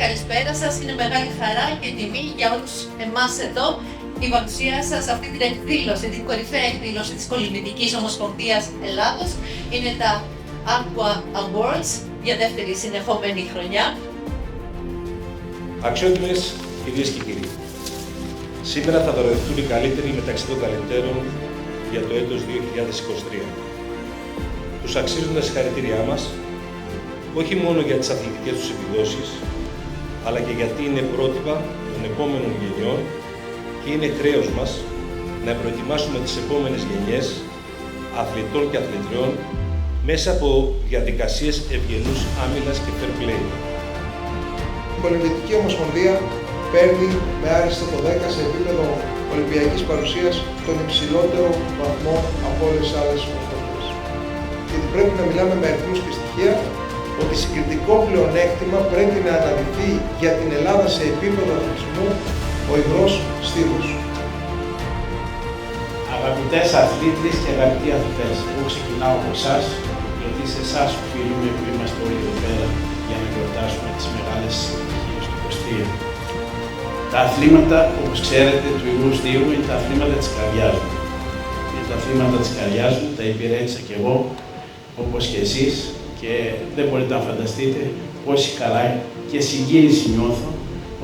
καλησπέρα σας. Είναι μεγάλη χαρά και τιμή για όλους εμάς εδώ η παρουσία σας σε αυτή την εκδήλωση, την κορυφαία εκδήλωση της Κολυμβητικής Ομοσπονδίας Ελλάδος. Είναι τα Aqua Awards για δεύτερη συνεχόμενη χρονιά. Αξιότιμες κυρίες και κύριοι, σήμερα θα δωρεθούν οι καλύτεροι μεταξύ των καλύτερων για το έτος 2023. Τους αξίζουν τα συγχαρητήριά μας, όχι μόνο για τις αθλητικές τους επιδόσεις, αλλά και γιατί είναι πρότυπα των επόμενων γενιών και είναι χρέος μας να προετοιμάσουμε τις επόμενες γενιές αθλητών και αθλητριών μέσα από διαδικασίες ευγενούς άμυνας και fair play. Η Κολυμβητική Ομοσπονδία παίρνει με άριστο το 10 σε επίπεδο Ολυμπιακής παρουσίας τον υψηλότερο βαθμό από όλες τις άλλες ομοσπονδίες. Γιατί πρέπει να μιλάμε με αριθμούς και στοιχεία ότι συγκριτικό πλεονέκτημα πρέπει να αναδειχθεί για την Ελλάδα σε επίπεδο αθλητισμού ο υγρός στίβος. Αγαπητές αθλήτριες και αγαπητοί αθλητές, εγώ ξεκινάω από εσάς, γιατί σε εσάς οφείλουμε που είμαστε όλοι εδώ πέρα για να γιορτάσουμε τις μεγάλες επιτυχίες του 23. Τα αθλήματα, όπως ξέρετε, του υγρού στίβου είναι τα αθλήματα της καρδιάς μου. Είναι τα αθλήματα της καρδιάς μου, τα υπηρέτησα κι εγώ, όπως και εσείς, και δεν μπορείτε να φανταστείτε πόση χαρά και συγκίνηση νιώθω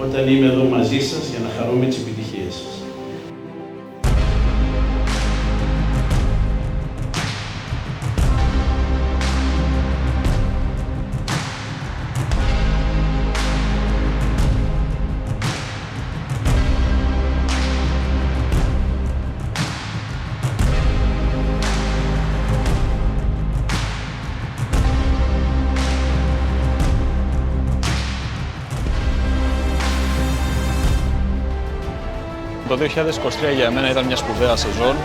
όταν είμαι εδώ μαζί σας για να χαρούμε τις επιτυχίες σας. Το 2023 για μένα ήταν μια σπουδαία σεζόν.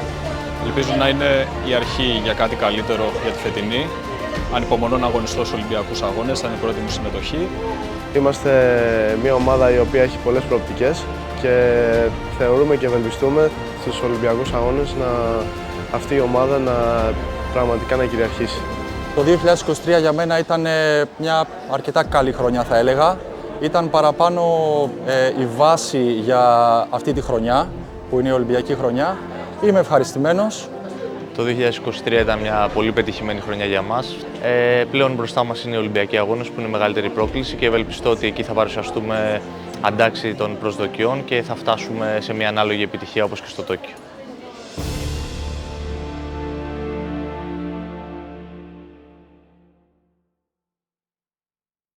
Ελπίζω να είναι η αρχή για κάτι καλύτερο για τη φετινή. Ανυπομονώ να αγωνιστώ στους Ολυμπιακούς Αγώνες, θα είναι η πρώτη μου συμμετοχή. Είμαστε μια ομάδα η οποία έχει πολλές προοπτικές και θεωρούμε και ευελπιστούμε στους Ολυμπιακούς Αγώνες αυτή η ομάδα πραγματικά να κυριαρχήσει. Το 2023 για μένα ήταν μια αρκετά καλή χρονιά, θα έλεγα. Ήταν παραπάνω η βάση για αυτή τη χρονιά, που είναι η Ολυμπιακή χρονιά. Είμαι ευχαριστημένος. Το 2023 ήταν μια πολύ πετυχημένη χρονιά για μας. Πλέον μπροστά μας είναι οι Ολυμπιακοί Αγώνες, που είναι η μεγαλύτερη πρόκληση και ευελπιστώ ότι εκεί θα παρουσιαστούμε αντάξει των προσδοκιών και θα φτάσουμε σε μια ανάλογη επιτυχία όπως και στο Τόκιο.